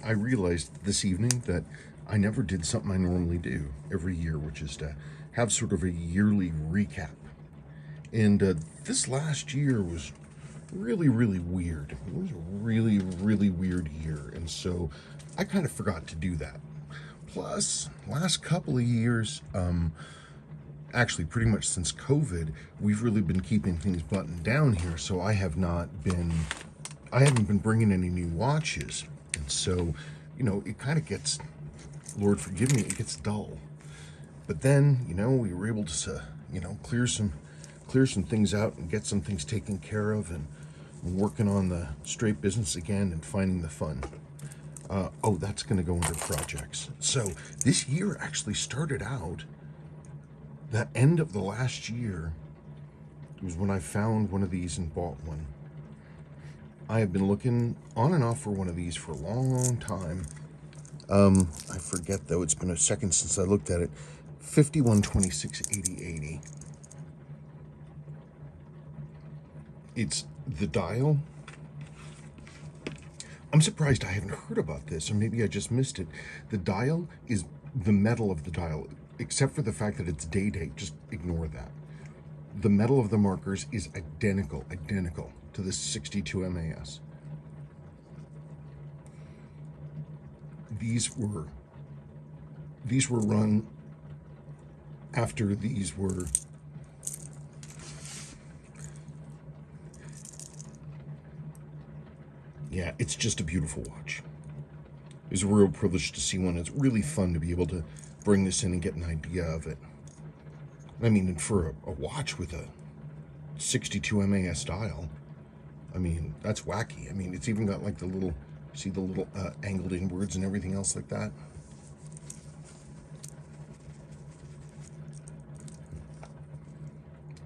I realized this evening that I never did something I normally do every year, which is to have sort of a yearly recap. And this last year was really, really weird. It was a really, really weird year. And so I kind of forgot to do that. Plus, last couple of years, actually pretty much since COVID, we've really been keeping things buttoned down here. So I haven't been bringing any new watches. And so, it kind of gets, Lord forgive me, it gets dull. But then, we were able to, clear some things out and get some things taken care of, and working on the straight business again and finding the fun. That's going to go under projects. So this year actually started out, the end of the last year was when I found one of these and bought one. I have been looking on and off for one of these for a long time. I forget though, it's been a second since I looked at it. 51268080. It's the dial. I'm surprised I haven't heard about this, or maybe I just missed it. The dial is the metal of the dial, except for the fact that it's day-date. Just ignore that. The metal of the markers is identical to the 62 MAS. These were run after these were yeah, it's just a beautiful watch. It was a real privilege to see one. It's really fun to be able to bring this in and get an idea of it. I mean, and for a watch with a 62 MAS dial, I mean, that's wacky. I mean, it's even got like the little, see the little angled inwards and everything else like that.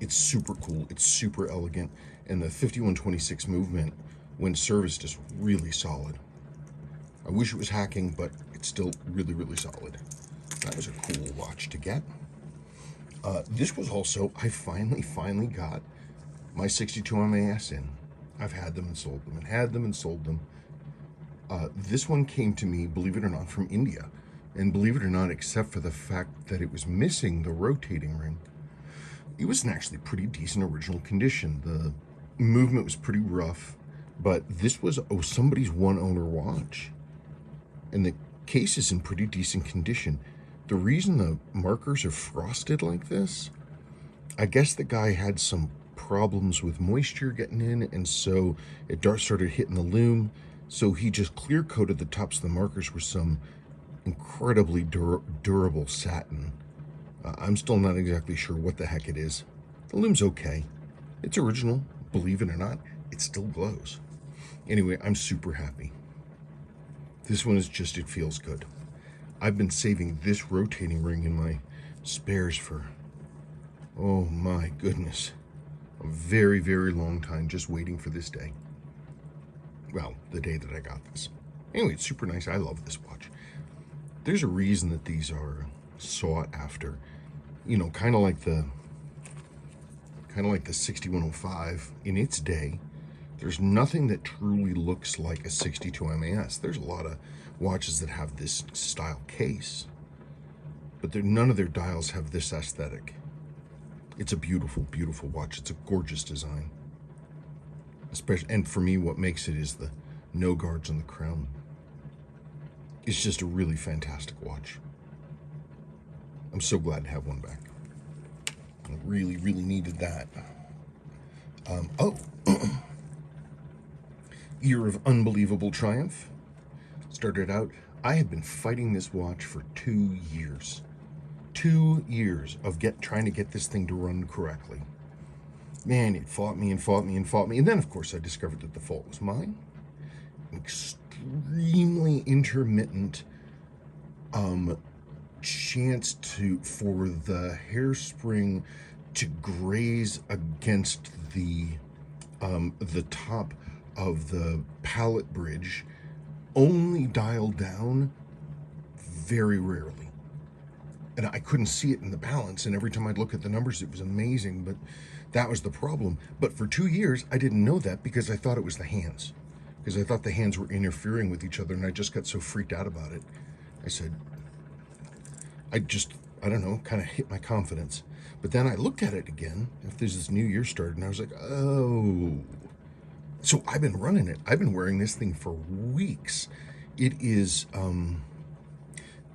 It's super cool. It's super elegant. And the 5126 movement, when serviced, is really solid. I wish it was hacking, but it's still really, really solid. That was a cool watch to get. This was also, I finally got my 62 MAS in. I've had them and sold them, and had them and sold them. This one came to me, believe it or not, from India. And believe it or not, except for the fact that it was missing the rotating ring, it was in actually pretty decent original condition. The movement was pretty rough, but this was somebody's one-owner watch. And the case is in pretty decent condition. The reason the markers are frosted like this, I guess the guy had some problems with moisture getting in, and so it started hitting the loom. So he just clear coated the tops of the markers with some incredibly durable satin. I'm still not exactly sure what the heck it is. The loom's okay. It's original, believe it or not. It still glows. Anyway, I'm super happy. This one is just, it feels good. I've been saving this rotating ring in my spares for, oh my goodness, a very, very long time, just waiting for this day. Well, the day that I got this. Anyway, it's super nice. I love this watch. There's a reason that these are sought after. Kind of like the 6105 in its day. There's nothing that truly looks like a 62 MAS. There's a lot of watches that have this style case, but none of their dials have this aesthetic. It's a beautiful, beautiful watch. It's a gorgeous design. And for me, what makes it is the no guards on the crown. It's just a really fantastic watch. I'm so glad to have one back. I really, really needed that. Year of unbelievable triumph. Started out, I had been fighting this watch for 2 years. 2 years of trying to get this thing to run correctly. Man, it fought me and fought me and fought me. And then, of course, I discovered that the fault was mine. Extremely intermittent chance for the hairspring to graze against the top of the pallet bridge, only dialed down very rarely. And I couldn't see it in the balance, and every time I'd look at the numbers, it was amazing, but that was the problem. But for 2 years, I didn't know that because I thought it was the hands. because I thought the hands were interfering with each other, and I just got so freaked out about it. I said, I don't know, kind of hit my confidence. But then I looked at it again after this new year started, and I was like, oh. So I've been running it. I've been wearing this thing for weeks. It is,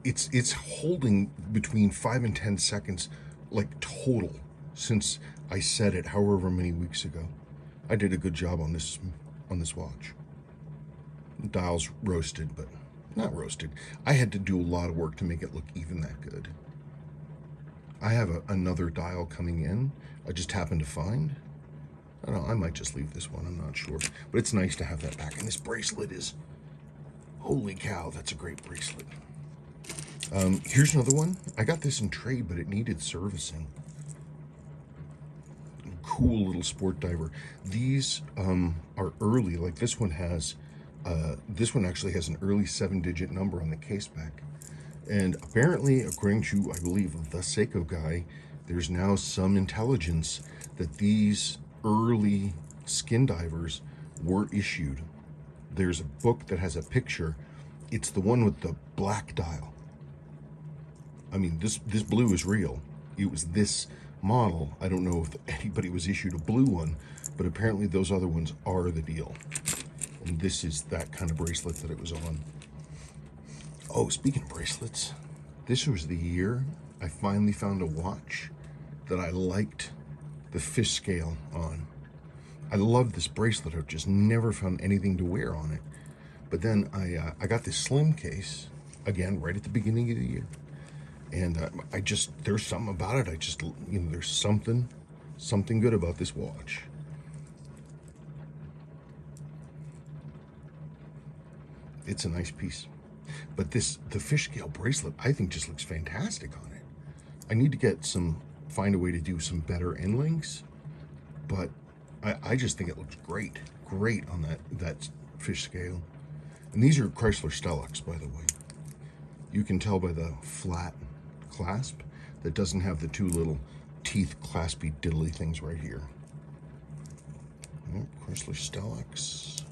it's holding between 5 and 10 seconds, like total, since I set it however many weeks ago. I did a good job on this watch. The dial's roasted, but not roasted. I had to do a lot of work to make it look even that good. I have another dial coming in. I just happened to find. I don't know, I might just leave this one, I'm not sure. But it's nice to have that back. And this bracelet is, holy cow, that's a great bracelet. Here's another one. I got this in trade, but it needed servicing. Cool little sport diver. These are early, like this one has, this one actually has an early 7-digit number on the case back. And apparently, according to, I believe, the Seiko guy, there's now some intelligence that these early skin divers were issued. There's a book that has a picture. It's the one with the black dial. I mean, this blue is real. It was this model. I don't know if anybody was issued a blue one, but apparently those other ones are the deal. And this is that kind of bracelet that it was on. Oh, speaking of bracelets, this was the year I finally found a watch that I liked the fish scale on. I love this bracelet. I've just never found anything to wear on it. But then I got this slim case, again, right at the beginning of the year. And there's something about it. There's something good about this watch. It's a nice piece. But the fish scale bracelet, I think just looks fantastic on it. I need to find a way to do some better end links, but I just think it looks great on that fish scale. And these are Chrysler Stellux, by the way. You can tell by the flat clasp that doesn't have the two little teeth claspy diddly things right here. Oh, Chrysler Stellux.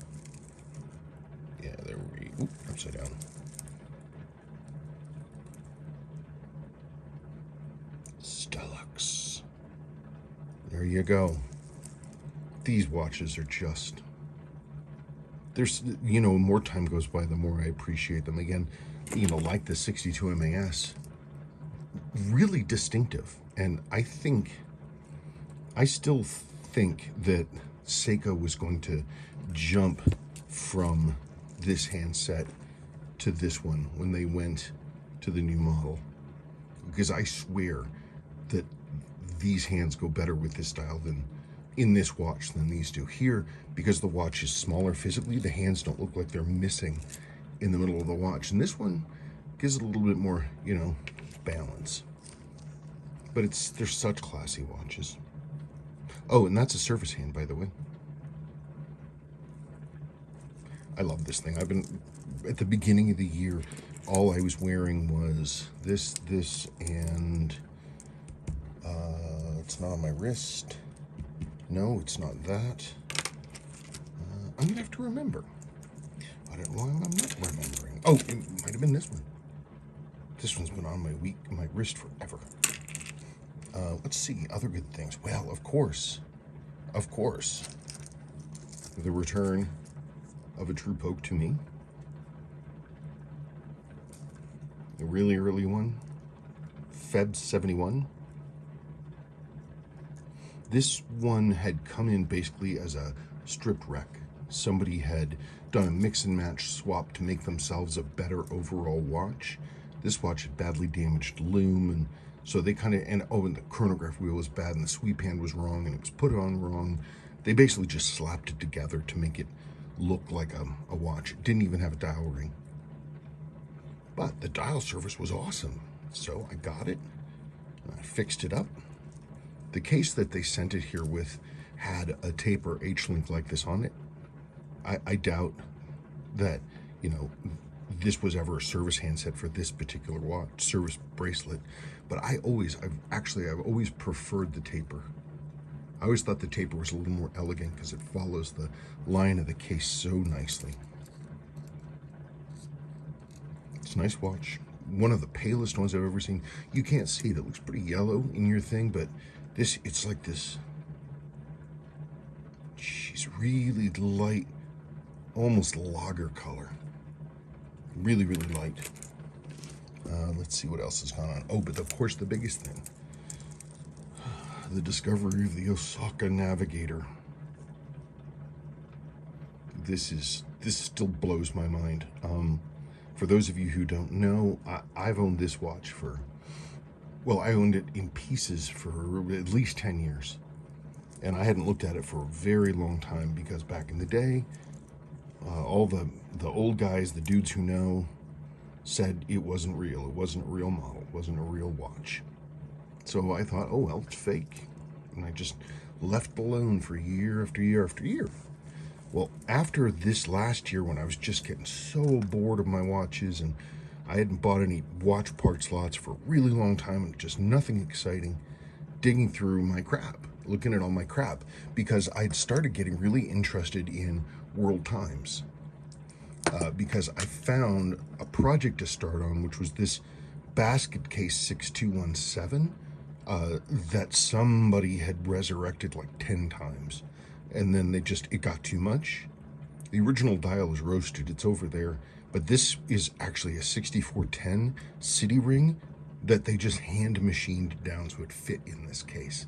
Yeah, there we go. Upside down. Stellux. There you go. These watches are just, there's, more time goes by, the more I appreciate them. Again, like the 62 MAS, really distinctive. And I still think that Seiko was going to jump from this handset to this one when they went to the new model. Because I swear that these hands go better with this style than in this watch than these do. Here, because the watch is smaller physically, the hands don't look like they're missing in the middle of the watch. And this one gives it a little bit more, balance. But they're such classy watches. Oh, and that's a service hand, by the way. I love this thing. At the beginning of the year, all I was wearing was this, and it's not on my wrist. No, it's not that. I'm gonna have to remember. I don't know why I'm not remembering. Oh, it might have been this one. This one's been on my wrist forever. Let's see, other good things. Well, of course, the return of a true poke to me. The really early one, Feb 71. This one had come in basically as a stripped wreck. Somebody had done a mix and match swap to make themselves a better overall watch. This watch had badly damaged lume, and so they and the chronograph wheel was bad, and the sweep hand was wrong, and it was put on wrong. They basically just slapped it together to make it look like a watch. It didn't even have a dial ring. But the dial service was awesome. So I got it, I fixed it up. The case that they sent it here with had a taper H-link like this on it. I doubt that, this was ever a service handset for this particular watch, service bracelet. But I've always preferred the taper. I always thought the taper was a little more elegant because it follows the line of the case so nicely. It's a nice watch. One of the palest ones I've ever seen. You can't see it. It looks pretty yellow in your thing, but this, it's like this. She's really light, almost lager color. Really, really light. Let's see what else has gone on. Oh, but of course the biggest thing. The discovery of the Osaka Navigator. This still blows my mind. For those of you who don't know, I've owned this watch for, well, I owned it in pieces for at least 10 years. And I hadn't looked at it for a very long time because back in the day, all the old guys, the dudes who know, said it wasn't real. It wasn't a real model. It wasn't a real watch. So I thought, oh, well, it's fake. And I just left it alone for year after year after year. Well, after this last year when I was just getting so bored of my watches and I hadn't bought any watch part slots for a really long time and just nothing exciting, digging through my crap, looking at all my crap, because I'd started getting really interested in world times. Because I found a project to start on, which was this basket case 6217 that somebody had resurrected like 10 times. And then it got too much. The original dial is roasted, it's over there. But this is actually a 6410 city ring that they just hand machined down so it fit in this case.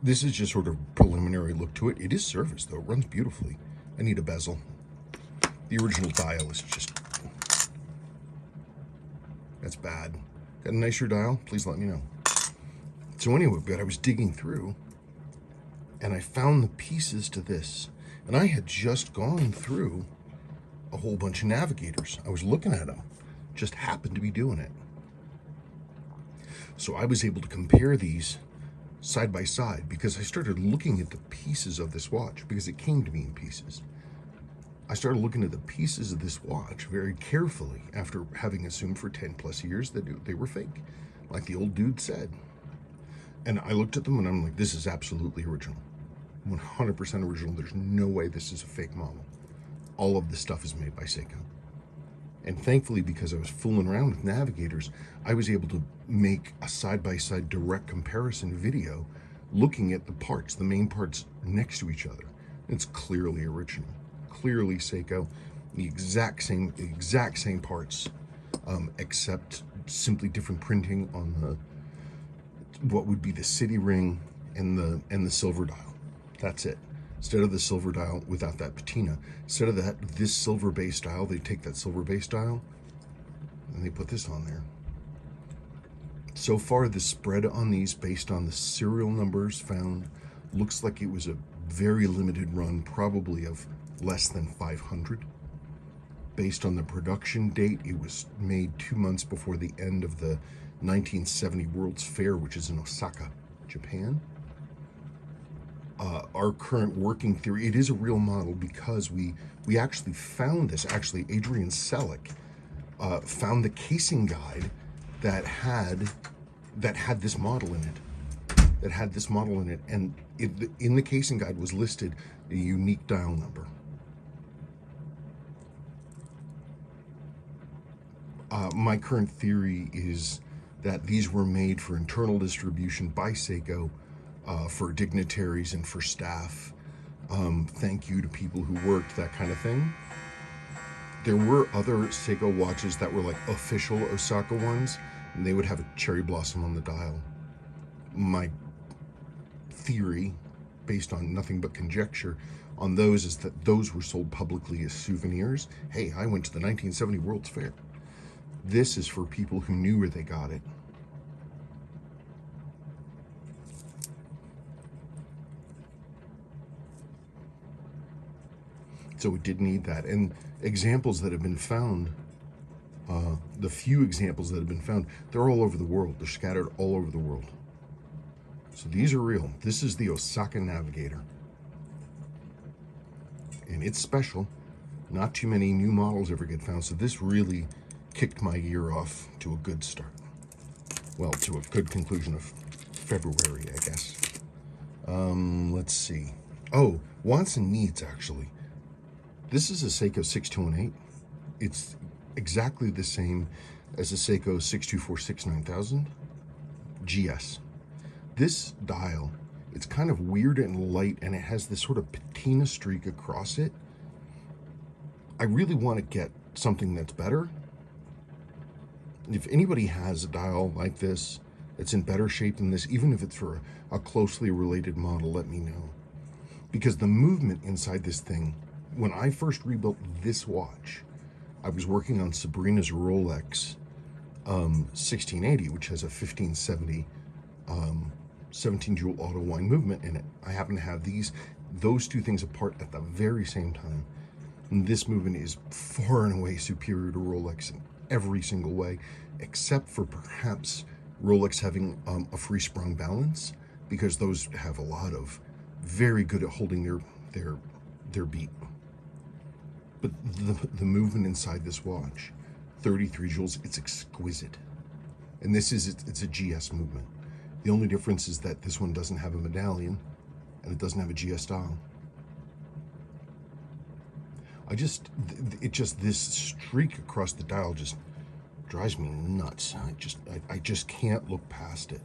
This is just sort of a preliminary look to it. It is serviced though, it runs beautifully. I need a bezel. The original dial is just, that's bad. Got a nicer dial? Please let me know. So anyway, but I was digging through and I found the pieces to this. And I had just gone through a whole bunch of Navigators. I was looking at them, just happened to be doing it. So I was able to compare these side by side because I started looking at the pieces of this watch because it came to me in pieces. I started looking at the pieces of this watch very carefully after having assumed for 10 plus years that they were fake, like the old dude said. And I looked at them and I'm like, this is absolutely original. 100% original. There's no way this is a fake model. All of this stuff is made by Seiko. And thankfully, because I was fooling around with Navigators, I was able to make a side-by-side direct comparison video looking at the parts, the main parts next to each other. It's clearly original. Clearly Seiko, the exact same parts, except simply different printing on what would be the city ring and the silver dial. That's it. Instead of the silver dial without that patina, instead of this silver base dial, they take that silver base dial and they put this on there. So far, the spread on these based on the serial numbers found looks like it was a very limited run, probably of less than 500. Based on the production date, it was made 2 months before the end of the 1970 World's Fair, which is in Osaka, Japan. Our current working theory, it is a real model because we actually found this. Actually, Adrian Selleck found the casing guide that had this model in it. And in the casing guide was listed a unique dial number. My current theory is that these were made for internal distribution by Seiko, for dignitaries and for staff. Thank you to people who worked, that kind of thing. There were other Seiko watches that were like official Osaka ones, and they would have a cherry blossom on the dial. My theory, based on nothing but conjecture, on those is that those were sold publicly as souvenirs. Hey, I went to the 1970 World's Fair. This is for people who knew where they got it. So it did need that. And examples that have been found, the few examples that have been found, they're all over the world. They're scattered all over the world. So these are real. This is the Osaka Navigator. And it's special. Not too many new models ever get found. So this really kicked my year off to a good start. Well, to a good conclusion of February, I guess. Let's see. Oh, wants and needs, actually. This is a Seiko 6218. It's exactly the same as a Seiko 6246-9000 GS. This dial, it's kind of weird and light, and it has this sort of patina streak across it. I really want to get something that's better. If anybody has a dial like this that's in better shape than this, even if it's for a closely related model, let me know. Because the movement inside this thing, when I first rebuilt this watch, I was working on Sabrina's Rolex 1680, which has a 1570 17 jewel auto wind movement in it. I happen to have those two things apart at the very same time. And this movement is far and away superior to Rolex in every single way, except for perhaps Rolex having a free sprung balance, because those have a lot of very good at holding their beat. But the movement inside this watch, 33 joules, it's exquisite. And it's a GS movement. The only difference is that this one doesn't have a medallion and it doesn't have a GS dial. This streak across the dial just drives me nuts. I just can't look past it.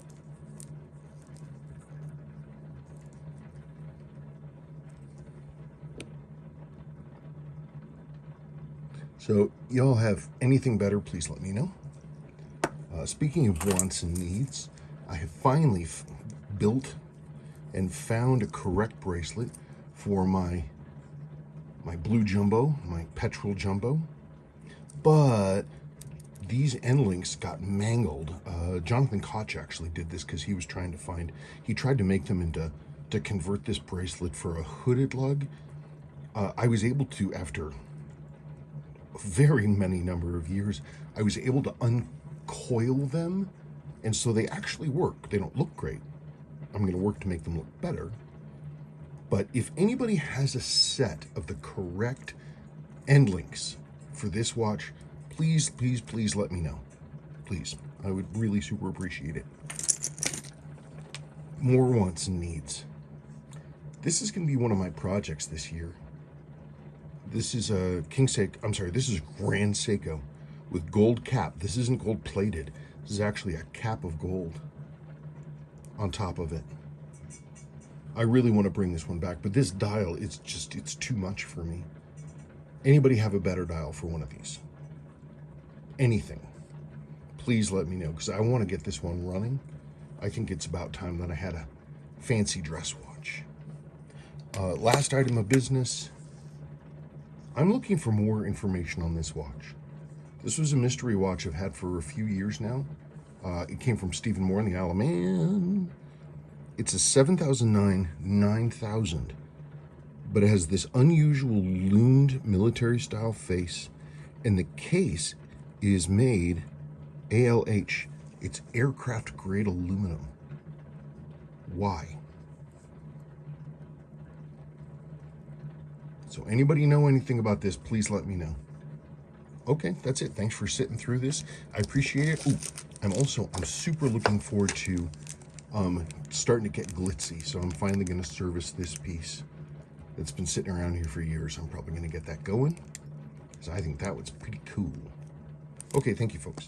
So y'all have anything better, please let me know. Speaking of wants and needs, I have finally built and found a correct bracelet for my blue jumbo, my petrol jumbo, but these end links got mangled. Jonathan Koch actually did this because he tried to make them to convert this bracelet for a hooded lug. I was able to, after a very many number of years, I was able to uncoil them, and so they actually work. They don't look great. I'm going to work to make them look better. But if anybody has a set of the correct end links for this watch, please, please, please let me know. Please. I would really super appreciate it. More wants and needs. This is going to be one of my projects this year. This is a this is Grand Seiko with gold cap. This isn't gold plated. This is actually a cap of gold on top of it. I really want to bring this one back, but this dial, it's too much for me. Anybody have a better dial for one of these? Anything? Please let me know, because I want to get this one running. I think it's about time that I had a fancy dress watch. Last item of business. I'm looking for more information on this watch. This was a mystery watch I've had for a few years now. It came from Stephen Moore in the Isle of Man. It's a 7009-9000, but it has this unusual loomed military style face, and the case is made ALH. It's aircraft grade aluminum. Why? So anybody know anything about this, please let me know. Okay, that's it. Thanks for sitting through this. I appreciate it. Ooh, I'm super looking forward to starting to get glitzy. So I'm finally going to service this piece that's been sitting around here for years. I'm probably going to get that going, because I think that was pretty cool. Okay, thank you, folks.